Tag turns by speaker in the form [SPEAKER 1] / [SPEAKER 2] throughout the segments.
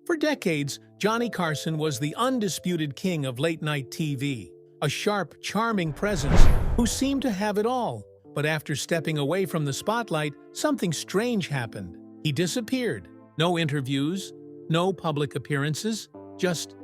[SPEAKER 1] For decades, Johnny Carson was the undisputed king of late-night TV, a sharp, charming presence who seemed to have it all. But after stepping away from the spotlight, something strange happened. He disappeared. No interviews, no public appearances, just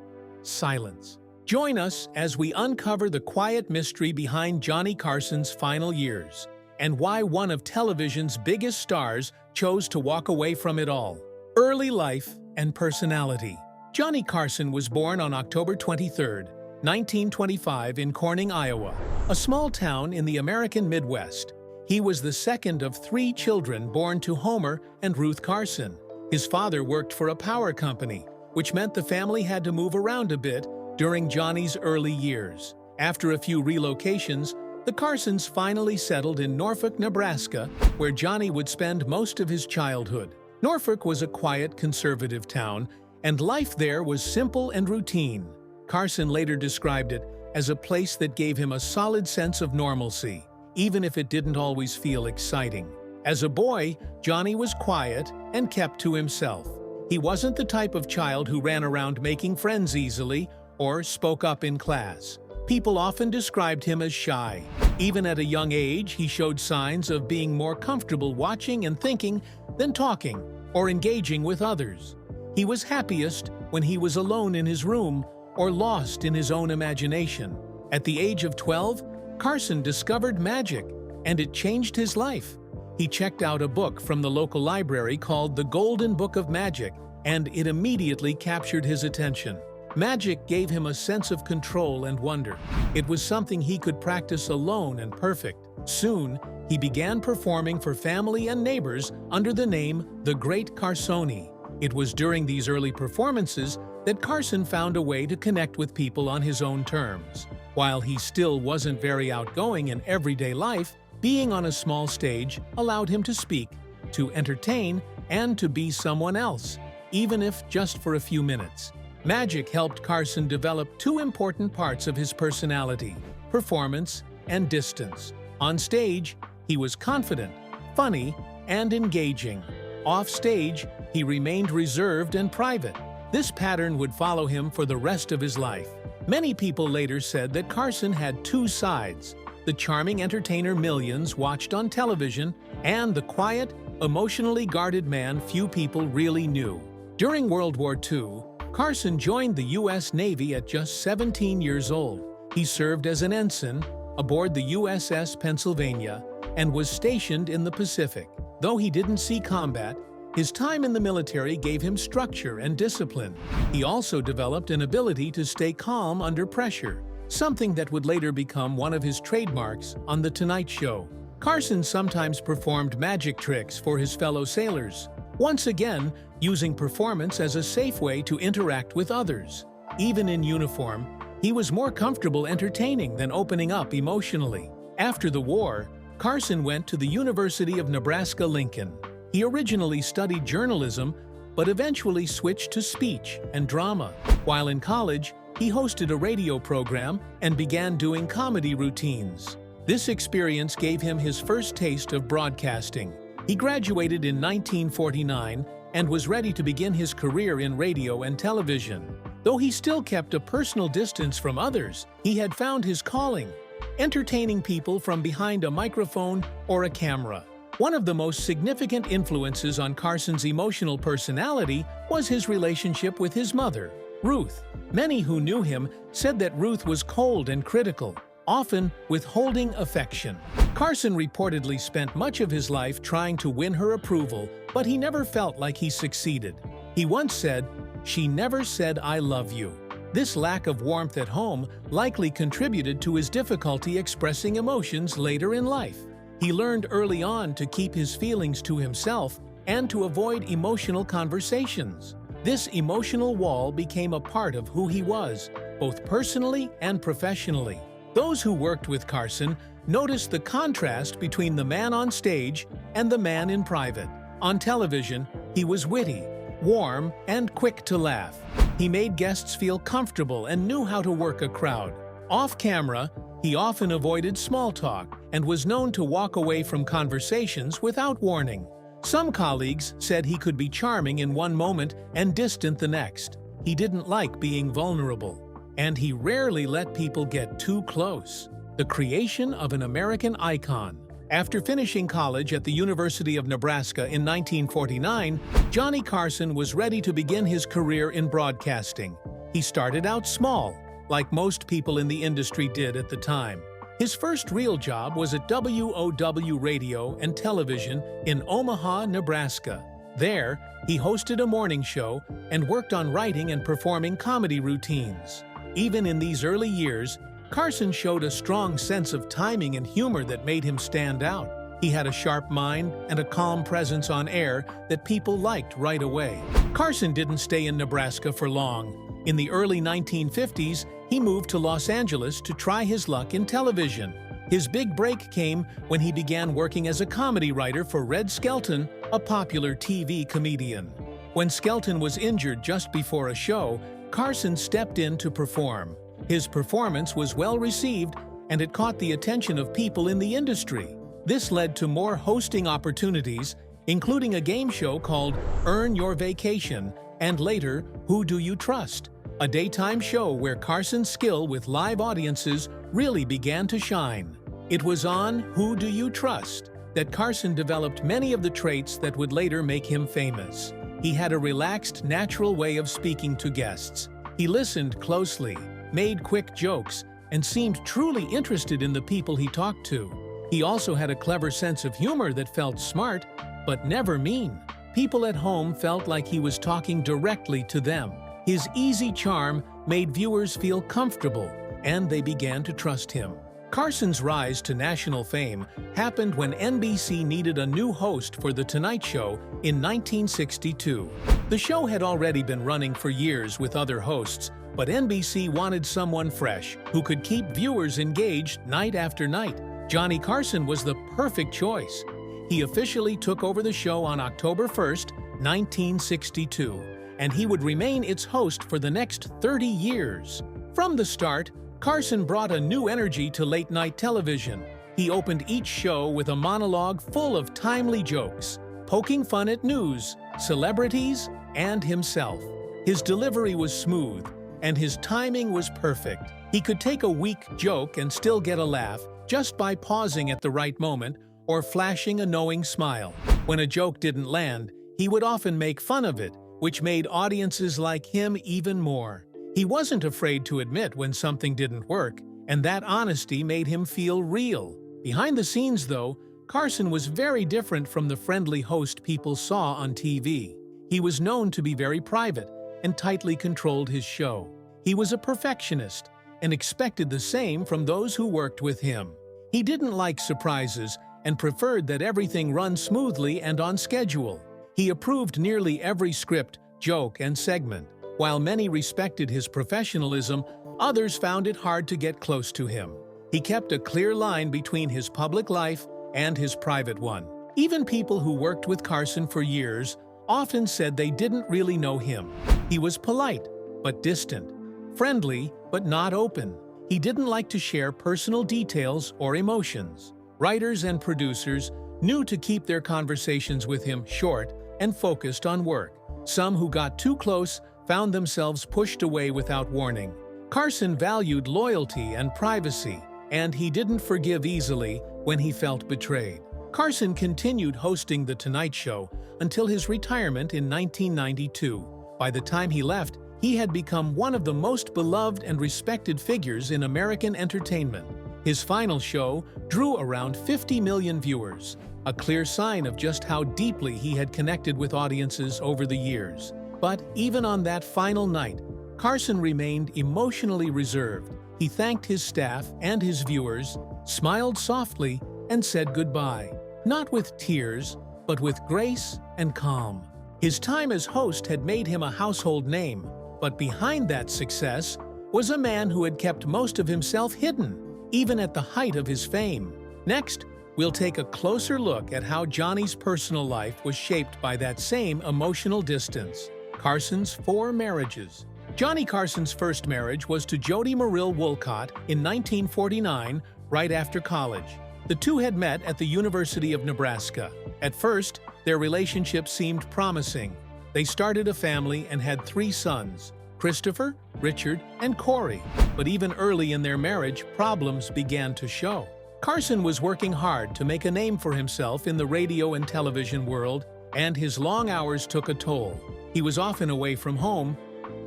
[SPEAKER 1] silence. Join us as we uncover the quiet mystery behind Johnny Carson's final years and why one of television's biggest stars chose to walk away from it all. Early life and personality. Johnny Carson was born on October 23, 1925 in Corning, Iowa, a small town in the American Midwest. He was the second of 3 children born to Homer and Ruth Carson. His father worked for a power company, which meant the family had to move around a bit during Johnny's early years. After a few relocations, the Carsons finally settled in Norfolk, Nebraska, where Johnny would spend most of his childhood. Norfolk was a quiet, conservative town, and life there was simple and routine. Carson later described it as a place that gave him a solid sense of normalcy, even if it didn't always feel exciting. As a boy, Johnny was quiet and kept to himself. He wasn't the type of child who ran around making friends easily or spoke up in class. People often described him as shy. Even at a young age, he showed signs of being more comfortable watching and thinking than talking or engaging with others. He was happiest when he was alone in his room or lost in his own imagination. At the age of 12, Carson discovered magic, and it changed his life. He checked out a book from the local library called The Golden Book of Magic, and it immediately captured his attention. Magic gave him a sense of control and wonder. It was something he could practice alone and perfect. Soon, he began performing for family and neighbors under the name The Great Carsoni. It was during these early performances that Carson found a way to connect with people on his own terms. While he still wasn't very outgoing in everyday life, being on a small stage allowed him to speak, to entertain, and to be someone else, even if just for a few minutes. Magic helped Carson develop 2 important parts of his personality: performance and distance. On stage, he was confident, funny, and engaging. Off stage, he remained reserved and private. This pattern would follow him for the rest of his life. Many people later said that Carson had 2 sides: the charming entertainer millions watched on television, and the quiet, emotionally guarded man few people really knew. During World War II, Carson joined the U.S. Navy at just 17 years old. He served as an ensign aboard the USS Pennsylvania and was stationed in the Pacific. Though he didn't see combat, his time in the military gave him structure and discipline. He also developed an ability to stay calm under pressure, something that would later become one of his trademarks on The Tonight Show. Carson sometimes performed magic tricks for his fellow sailors, once again using performance as a safe way to interact with others. Even in uniform, he was more comfortable entertaining than opening up emotionally. After the war, Carson went to the University of Nebraska-Lincoln. He originally studied journalism, but eventually switched to speech and drama. While in college, he hosted a radio program and began doing comedy routines. This experience gave him his first taste of broadcasting. He graduated in 1949 and was ready to begin his career in radio and television. Though he still kept a personal distance from others, he had found his calling: entertaining people from behind a microphone or a camera. One of the most significant influences on Carson's emotional personality was his relationship with his mother, Ruth. Many who knew him said that Ruth was cold and critical, often withholding affection. Carson reportedly spent much of his life trying to win her approval, but he never felt like he succeeded. He once said, "She never said I love you." This lack of warmth at home likely contributed to his difficulty expressing emotions later in life. He learned early on to keep his feelings to himself and to avoid emotional conversations. This emotional wall became a part of who he was, both personally and professionally. Those who worked with Carson noticed the contrast between the man on stage and the man in private. On television, he was witty, warm, and quick to laugh. He made guests feel comfortable and knew how to work a crowd. Off camera, he often avoided small talk and was known to walk away from conversations without warning. Some colleagues said he could be charming in one moment and distant the next. He didn't like being vulnerable, and he rarely let people get too close. The creation of an American icon. After finishing college at the University of Nebraska in 1949, Johnny Carson was ready to begin his career in broadcasting. He started out small, like most people in the industry did at the time. His first real job was at WOW Radio and Television in Omaha, Nebraska. There, he hosted a morning show and worked on writing and performing comedy routines. Even in these early years, Carson showed a strong sense of timing and humor that made him stand out. He had a sharp mind and a calm presence on air that people liked right away. Carson didn't stay in Nebraska for long. In the early 1950s, he moved to Los Angeles to try his luck in television. His big break came when he began working as a comedy writer for Red Skelton, a popular TV comedian. When Skelton was injured just before a show, Carson stepped in to perform. His performance was well received, and it caught the attention of people in the industry. This led to more hosting opportunities, including a game show called Earn Your Vacation, and later, Who Do You Trust?, a daytime show where Carson's skill with live audiences really began to shine. It was on Who Do You Trust? That Carson developed many of the traits that would later make him famous. He had a relaxed, natural way of speaking to guests. He listened closely, made quick jokes, and seemed truly interested in the people he talked to. He also had a clever sense of humor that felt smart, but never mean. People at home felt like he was talking directly to them. His easy charm made viewers feel comfortable, and they began to trust him. Carson's rise to national fame happened when NBC needed a new host for The Tonight Show in 1962. The show had already been running for years with other hosts, but NBC wanted someone fresh who could keep viewers engaged night after night. Johnny Carson was the perfect choice. He officially took over the show on October 1st, 1962, and he would remain its host for the next 30 years. From the start, Carson brought a new energy to late-night television. He opened each show with a monologue full of timely jokes, poking fun at news, celebrities, and himself. His delivery was smooth, and his timing was perfect. He could take a weak joke and still get a laugh just by pausing at the right moment or flashing a knowing smile. When a joke didn't land, he would often make fun of it, which made audiences like him even more. He wasn't afraid to admit when something didn't work, and that honesty made him feel real. Behind the scenes, though, Carson was very different from the friendly host people saw on TV. He was known to be very private and tightly controlled his show. He was a perfectionist and expected the same from those who worked with him. He didn't like surprises and preferred that everything run smoothly and on schedule. He approved nearly every script, joke, and segment. While many respected his professionalism, others found it hard to get close to him. He kept a clear line between his public life and his private one. Even people who worked with Carson for years often said they didn't really know him. He was polite, but distant, friendly, but not open. He didn't like to share personal details or emotions. Writers and producers knew to keep their conversations with him short and focused on work. Some who got too close found themselves pushed away without warning. Carson valued loyalty and privacy, and he didn't forgive easily when he felt betrayed. Carson continued hosting The Tonight Show until his retirement in 1992. By the time he left, he had become one of the most beloved and respected figures in American entertainment. His final show drew around 50 million viewers, a clear sign of just how deeply he had connected with audiences over the years. But even on that final night, Carson remained emotionally reserved. He thanked his staff and his viewers, smiled softly, and said goodbye. Not with tears, but with grace and calm. His time as host had made him a household name, but behind that success was a man who had kept most of himself hidden, even at the height of his fame. Next, we'll take a closer look at how Johnny's personal life was shaped by that same emotional distance. Carson's 4 marriages. Johnny Carson's first marriage was to Jody Merrill Wolcott in 1949, right after college. The two had met at the University of Nebraska. At first, Their relationship seemed promising. They started a family and had 3 sons, Christopher, Richard, and Corey. But even early in their marriage, problems began to show. Carson was working hard to make a name for himself in the radio and television world, and his long hours took a toll. He was often away from home,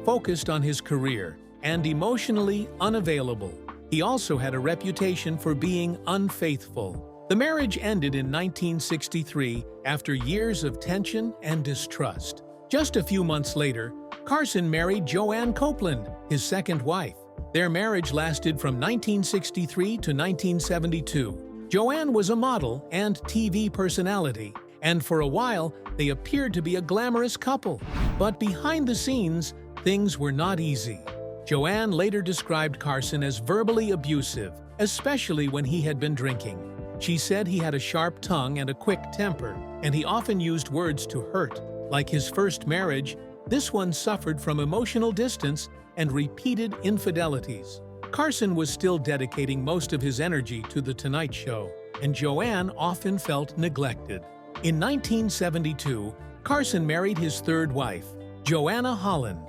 [SPEAKER 1] focused on his career, and emotionally unavailable. He also had a reputation for being unfaithful. The marriage ended in 1963 after years of tension and distrust. Just a few months later, Carson married Joanne Copeland, his second wife. Their marriage lasted from 1963 to 1972. Joanne was a model and TV personality, and for a while, they appeared to be a glamorous couple. But behind the scenes, things were not easy. Joanne later described Carson as verbally abusive, especially when he had been drinking. She said he had a sharp tongue and a quick temper, and he often used words to hurt. Like his first marriage, this one suffered from emotional distance and repeated infidelities. Carson was still dedicating most of his energy to The Tonight Show, and Joanne often felt neglected. In 1972, Carson married his third wife, Joanna Holland.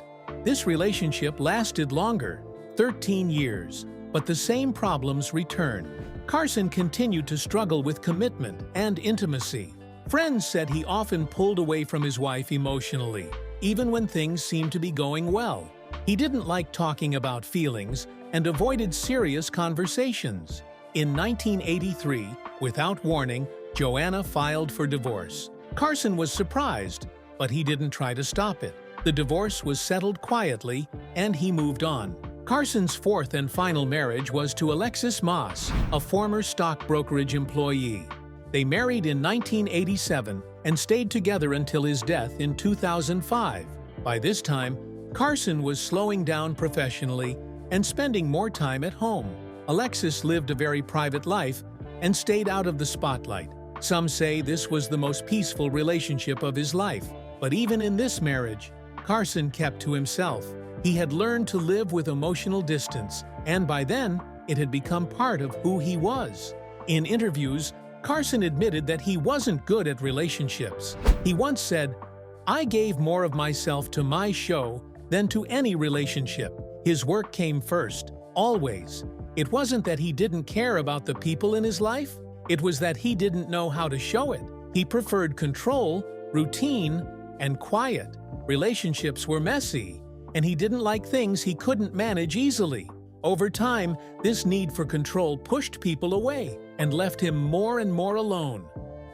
[SPEAKER 1] This relationship lasted longer, 13 years, but the same problems returned. Carson continued to struggle with commitment and intimacy. Friends said he often pulled away from his wife emotionally, even when things seemed to be going well. He didn't like talking about feelings and avoided serious conversations. In 1983, without warning, Joanna filed for divorce. Carson was surprised, but he didn't try to stop it. The divorce was settled quietly, and he moved on. Carson's fourth and final marriage was to Alexis Moss, a former stock brokerage employee. They married in 1987 and stayed together until his death in 2005. By this time, Carson was slowing down professionally and spending more time at home. Alexis lived a very private life and stayed out of the spotlight. Some say this was the most peaceful relationship of his life. But even in this marriage, Carson kept to himself. He had learned to live with emotional distance, and by then, it had become part of who he was. In interviews, Carson admitted that he wasn't good at relationships. He once said, "I gave more of myself to my show than to any relationship." His work came first, always. It wasn't that he didn't care about the people in his life. It was that he didn't know how to show it. He preferred control, routine, and quiet. Relationships were messy, and he didn't like things he couldn't manage easily. Over time, this need for control pushed people away and left him more and more alone.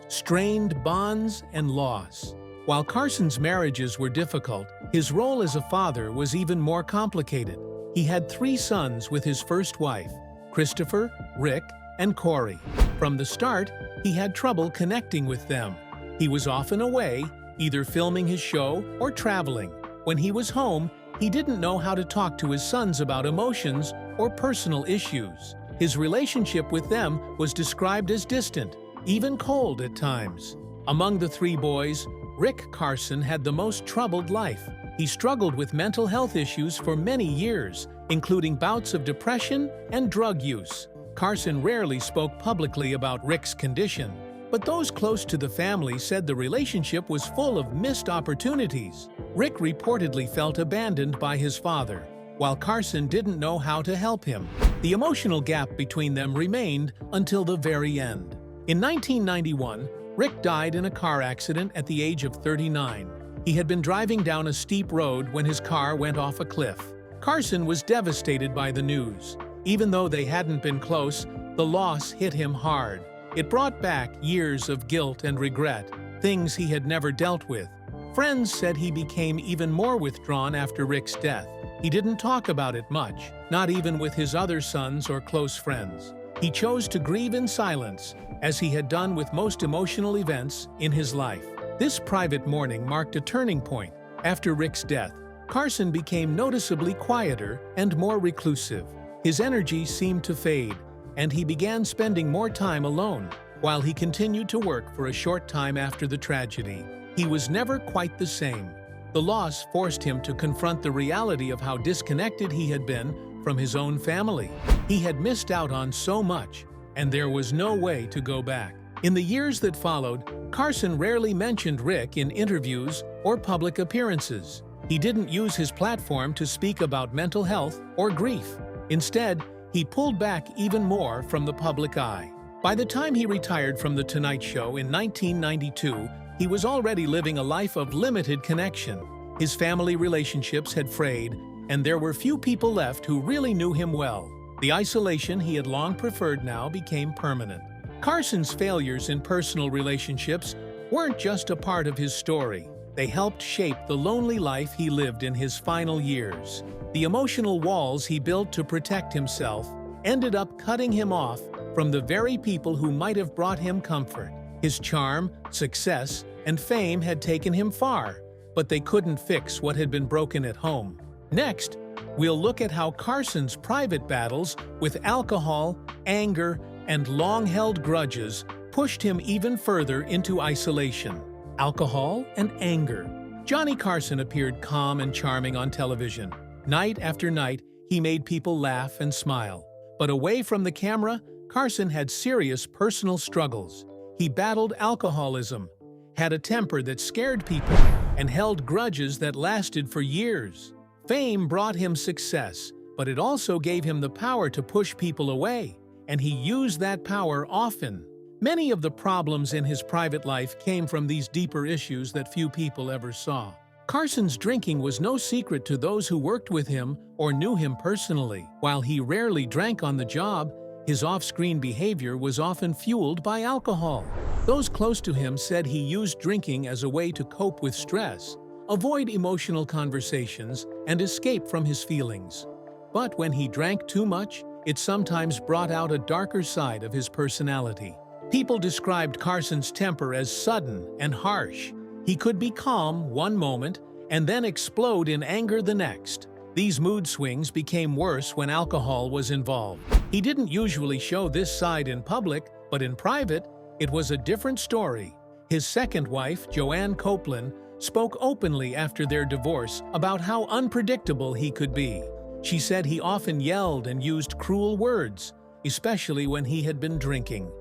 [SPEAKER 1] Strained bonds and loss. While Carson's marriages were difficult, his role as a father was even more complicated. He had 3 sons with his first wife, Christopher, Rick, and Corey. From the start, he had trouble connecting with them. He was often away, either filming his show or traveling. When he was home, he didn't know how to talk to his sons about emotions or personal issues. His relationship with them was described as distant, even cold at times. Among the 3 boys, Rick Carson had the most troubled life. He struggled with mental health issues for many years, including bouts of depression and drug use. Carson rarely spoke publicly about Rick's condition, but those close to the family said the relationship was full of missed opportunities. Rick reportedly felt abandoned by his father, while Carson didn't know how to help him. The emotional gap between them remained until the very end. In 1991, Rick died in a car accident at the age of 39. He had been driving down a steep road when his car went off a cliff. Carson was devastated by the news. Even though they hadn't been close, the loss hit him hard. It brought back years of guilt and regret, things he had never dealt with. Friends said he became even more withdrawn after Rick's death. He didn't talk about it much, not even with his other sons or close friends. He chose to grieve in silence, as he had done with most emotional events in his life. This private mourning marked a turning point. After Rick's death, Carson became noticeably quieter and more reclusive. His energy seemed to fade, and he began spending more time alone. While he continued to work for a short time after the tragedy, he was never quite the same. The loss forced him to confront the reality of how disconnected he had been from his own family. He had missed out on so much, and there was no way to go back. In the years that followed, Carson rarely mentioned Rick in interviews or public appearances. He didn't use his platform to speak about mental health or grief. Instead, he pulled back even more from the public eye. By the time he retired from The Tonight Show in 1992, he was already living a life of limited connection. His family relationships had frayed, and there were few people left who really knew him well. The isolation he had long preferred now became permanent. Carson's failures in personal relationships weren't just a part of his story. They helped shape the lonely life he lived in his final years. The emotional walls he built to protect himself ended up cutting him off from the very people who might have brought him comfort. His charm, success, and fame had taken him far, but they couldn't fix what had been broken at home. Next, we'll look at how Carson's private battles with alcohol, anger, and long-held grudges pushed him even further into isolation. Alcohol and anger. Johnny Carson appeared calm and charming on television. Night after night, he made people laugh and smile. But away from the camera, Carson had serious personal struggles. He battled alcoholism, had a temper that scared people, and held grudges that lasted for years. Fame brought him success, but it also gave him the power to push people away, and he used that power often. Many of the problems in his private life came from these deeper issues that few people ever saw. Carson's drinking was no secret to those who worked with him or knew him personally. While he rarely drank on the job, his off-screen behavior was often fueled by alcohol. Those close to him said he used drinking as a way to cope with stress, avoid emotional conversations, and escape from his feelings. But when he drank too much, it sometimes brought out a darker side of his personality. People described Carson's temper as sudden and harsh. He could be calm one moment and then explode in anger the next. These mood swings became worse when alcohol was involved. He didn't usually show this side in public, but in private, it was a different story. His second wife, Joanne Copeland, spoke openly after their divorce about how unpredictable he could be. She said he often yelled and used cruel words, especially when he had been drinking.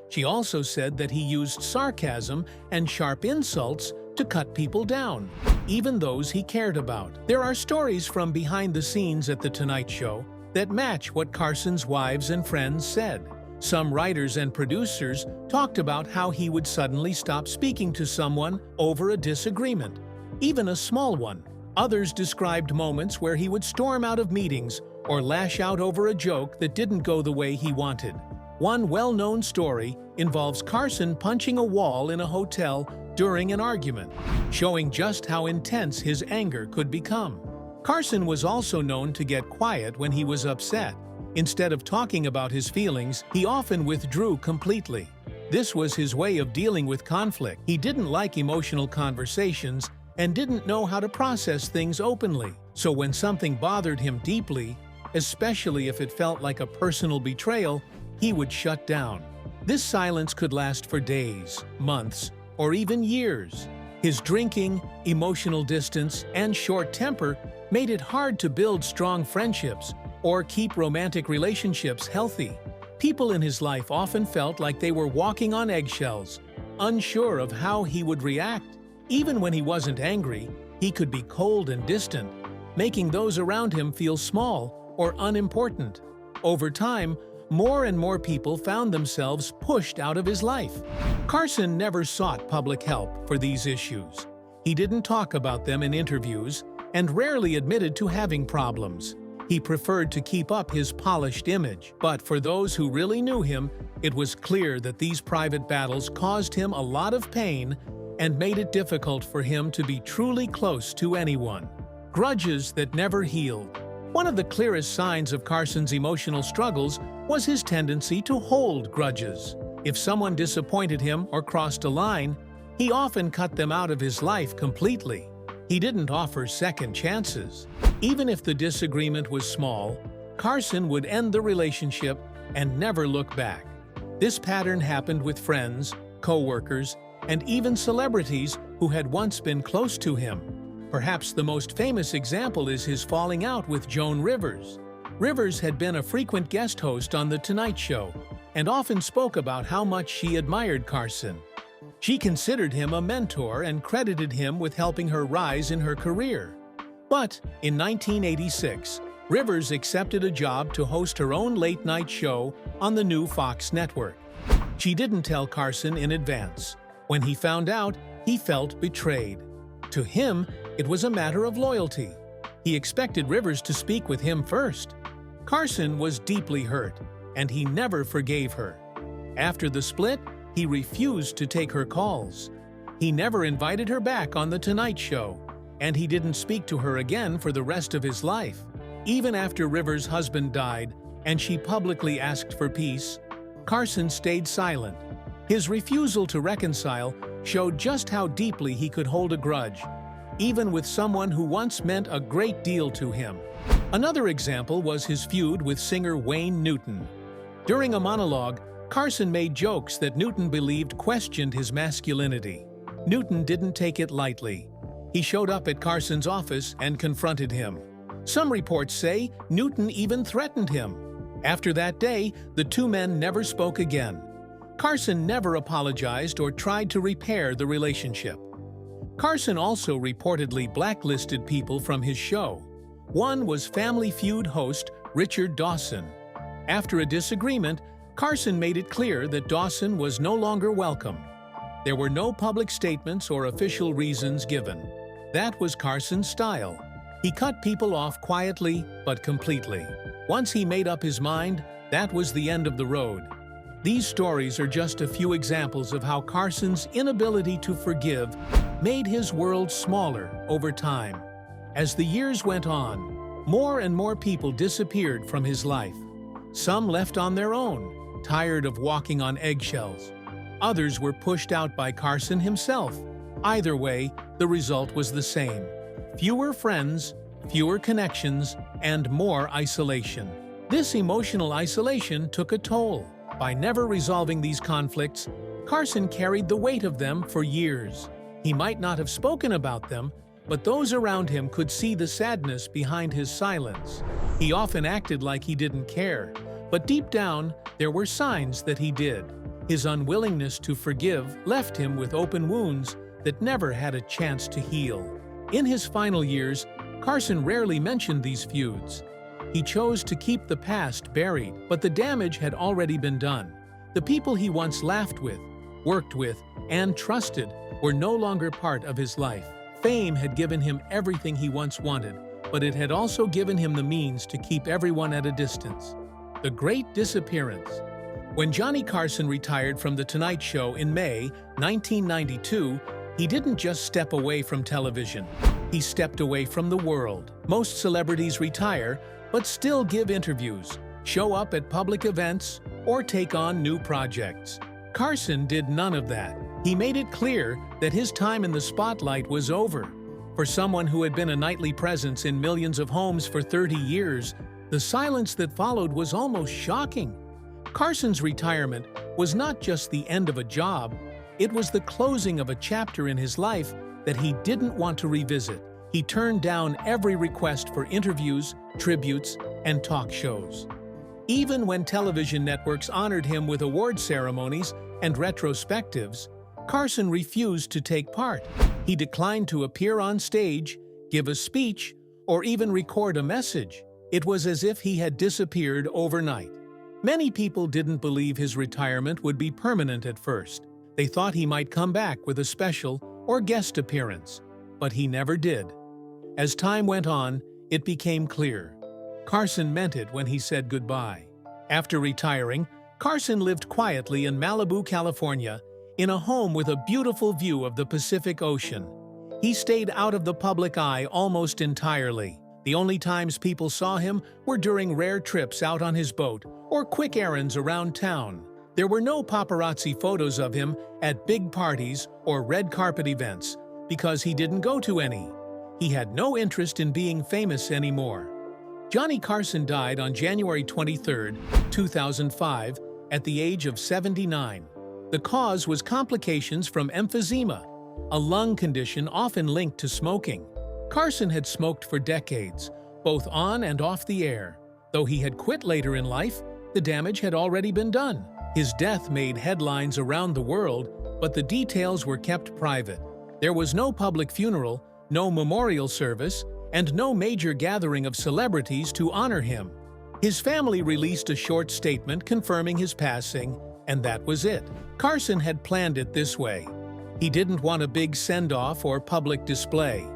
[SPEAKER 1] She also said that he used sarcasm and sharp insults to cut people down, even those he cared about. There are stories from behind the scenes at The Tonight Show that match what Carson's wives and friends said. Some writers and producers talked about how he would suddenly stop speaking to someone over a disagreement, even a small one. Others described moments where he would storm out of meetings or lash out over a joke that didn't go the way he wanted. One well-known story involves Carson punching a wall in a hotel during an argument, showing just how intense his anger could become. Carson was also known to get quiet when he was upset. Instead of talking about his feelings, he often withdrew completely. This was his way of dealing with conflict. He didn't like emotional conversations and didn't know how to process things openly. So when something bothered him deeply, especially if it felt like a personal betrayal, he would shut down. This silence could last for days, months, or even years. His drinking, emotional distance, and short temper made it hard to build strong friendships or keep romantic relationships healthy. People in his life often felt like they were walking on eggshells, unsure of how he would react. Even when he wasn't angry, he could be cold and distant, making those around him feel small or unimportant. Over time, more and more people found themselves pushed out of his life. Carson never sought public help for these issues. He didn't talk about them in interviews and rarely admitted to having problems. He preferred to keep up his polished image. But for those who really knew him, it was clear that these private battles caused him a lot of pain and made it difficult for him to be truly close to anyone. Grudges that never healed. One of the clearest signs of Carson's emotional struggles was his tendency to hold grudges. If someone disappointed him or crossed a line, he often cut them out of his life completely. He didn't offer second chances. Even if the disagreement was small, Carson would end the relationship and never look back. This pattern happened with friends, co-workers, and even celebrities who had once been close to him. Perhaps the most famous example is his falling out with Joan Rivers. Rivers had been a frequent guest host on The Tonight Show, and often spoke about how much she admired Carson. She considered him a mentor and credited him with helping her rise in her career. But in 1986, Rivers accepted a job to host her own late-night show on the new Fox network. She didn't tell Carson in advance. When he found out, he felt betrayed. To him, it was a matter of loyalty. He expected Rivers to speak with him first. Carson was deeply hurt, and he never forgave her. After the split, he refused to take her calls. He never invited her back on The Tonight Show, and he didn't speak to her again for the rest of his life. Even after Rivers' husband died and she publicly asked for peace, Carson stayed silent. His refusal to reconcile showed just how deeply he could hold a grudge, even with someone who once meant a great deal to him. Another example was his feud with singer Wayne Newton. During a monologue, Carson made jokes that Newton believed questioned his masculinity. Newton didn't take it lightly. He showed up at Carson's office and confronted him. Some reports say Newton even threatened him. After that day, the two men never spoke again. Carson never apologized or tried to repair the relationship. Carson also reportedly blacklisted people from his show. One was Family Feud host Richard Dawson. After a disagreement, Carson made it clear that Dawson was no longer welcome. There were no public statements or official reasons given. That was Carson's style. He cut people off quietly but completely. Once he made up his mind, that was the end of the road. These stories are just a few examples of how Carson's inability to forgive made his world smaller over time. As the years went on, more and more people disappeared from his life. Some left on their own, tired of walking on eggshells. Others were pushed out by Carson himself. Either way, the result was the same: fewer friends, fewer connections, and more isolation. This emotional isolation took a toll. By never resolving these conflicts, Carson carried the weight of them for years. He might not have spoken about them, but those around him could see the sadness behind his silence. He often acted like he didn't care, but deep down, there were signs that he did. His unwillingness to forgive left him with open wounds that never had a chance to heal. In his final years, Carson rarely mentioned these feuds. He chose to keep the past buried, but the damage had already been done. The people he once laughed with, worked with, and trusted were no longer part of his life. Fame had given him everything he once wanted, but it had also given him the means to keep everyone at a distance. The Great Disappearance. When Johnny Carson retired from The Tonight Show in May 1992, he didn't just step away from television. He stepped away from the world. Most celebrities retire, but still give interviews, show up at public events, or take on new projects. Carson did none of that. He made it clear that his time in the spotlight was over. For someone who had been a nightly presence in millions of homes for 30 years, the silence that followed was almost shocking. Carson's retirement was not just the end of a job, it was the closing of a chapter in his life that he didn't want to revisit. He turned down every request for interviews, tributes, and talk shows. Even when television networks honored him with award ceremonies and retrospectives, Carson refused to take part. He declined to appear on stage, give a speech, or even record a message. It was as if he had disappeared overnight. Many people didn't believe his retirement would be permanent at first. They thought he might come back with a special or guest appearance, but he never did. As time went on, it became clear. Carson meant it when he said goodbye. After retiring, Carson lived quietly in Malibu, California, in a home with a beautiful view of the Pacific Ocean. He stayed out of the public eye almost entirely. The only times people saw him were during rare trips out on his boat or quick errands around town. There were no paparazzi photos of him at big parties or red carpet events because he didn't go to any. He had no interest in being famous anymore. Johnny Carson died on January 23, 2005, at the age of 79. The cause was complications from emphysema, a lung condition often linked to smoking. Carson had smoked for decades, both on and off the air. Though he had quit later in life, the damage had already been done. His death made headlines around the world, but the details were kept private. There was no public funeral, no memorial service, and no major gathering of celebrities to honor him. His family released a short statement confirming his passing, and that was it. Carson had planned it this way. He didn't want a big send-off or public display.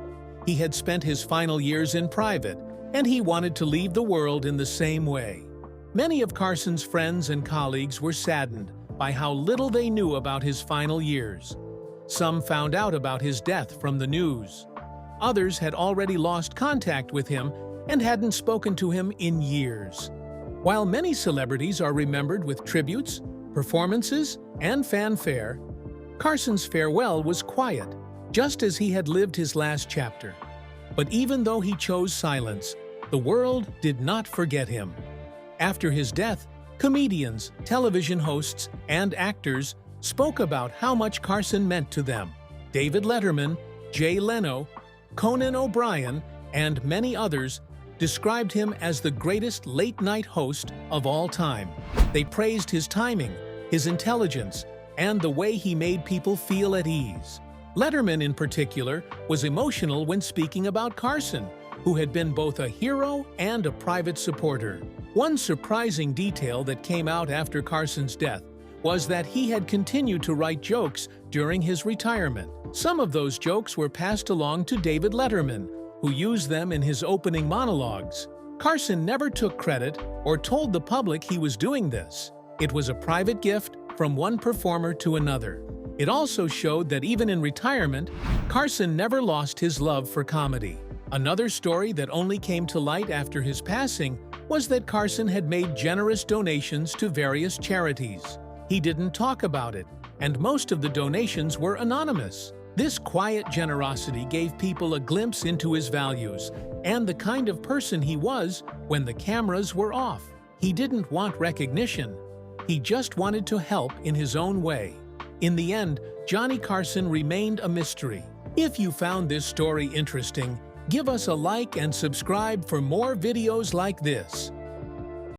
[SPEAKER 1] He had spent his final years in private, and he wanted to leave the world in the same way. Many of Carson's friends and colleagues were saddened by how little they knew about his final years. Some found out about his death from the news. Others had already lost contact with him and hadn't spoken to him in years. While many celebrities are remembered with tributes, performances, and fanfare, Carson's farewell was quiet, just as he had lived his last chapter. But even though he chose silence, the world did not forget him. After his death, comedians, television hosts, and actors spoke about how much Carson meant to them. David Letterman, Jay Leno, Conan O'Brien, and many others described him as the greatest late-night host of all time. They praised his timing, his intelligence, and the way he made people feel at ease. Letterman, in particular, was emotional when speaking about Carson, who had been both a hero and a private supporter. One surprising detail that came out after Carson's death was that he had continued to write jokes during his retirement. Some of those jokes were passed along to David Letterman, who used them in his opening monologues. Carson never took credit or told the public he was doing this. It was a private gift from one performer to another. It also showed that even in retirement, Carson never lost his love for comedy. Another story that only came to light after his passing was that Carson had made generous donations to various charities. He didn't talk about it, and most of the donations were anonymous. This quiet generosity gave people a glimpse into his values and the kind of person he was when the cameras were off. He didn't want recognition. He just wanted to help in his own way. In the end, Johnny Carson remained a mystery. If you found this story interesting, give us a like and subscribe for more videos like this.